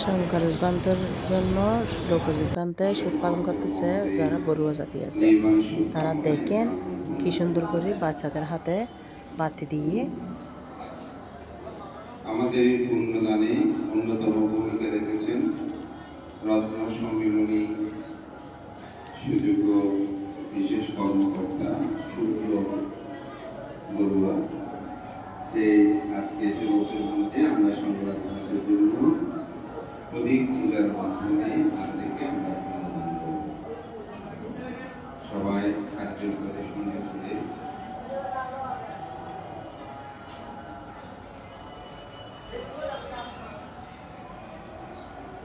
সংকরজবান্তর জন্য লোকজীবকান্তে সুখ পালন করতেছে যারা বড়ুয়া জাতি আছে। তারা দেখেন কি সুন্দর করে বাচ্চাদের হাতে বাতি দিয়ে আমাদের এই পুণ্যদানে অন্যতম ভূমিকা রেখেছেন রত্ন সম্মিলনী সুযোগ্য বিশেষ কর্মকর্তা সূর্য বড়ুয়া। সে আজকে এসে বলছেন যে আমরা সংবাদ ভাষার জন্য অধিক পূজার মাধ্যমে আপনাদেরকে আমরা অনুদান করব। সবাই কার্য করে শুনেছে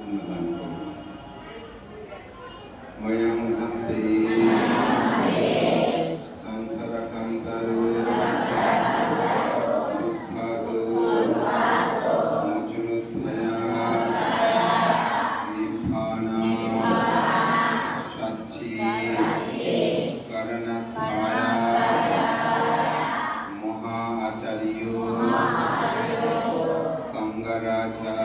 অনুদান করব। ময়াং ভক্তে সংসারাকান্তারো মহা আচার্য সংঘরাজা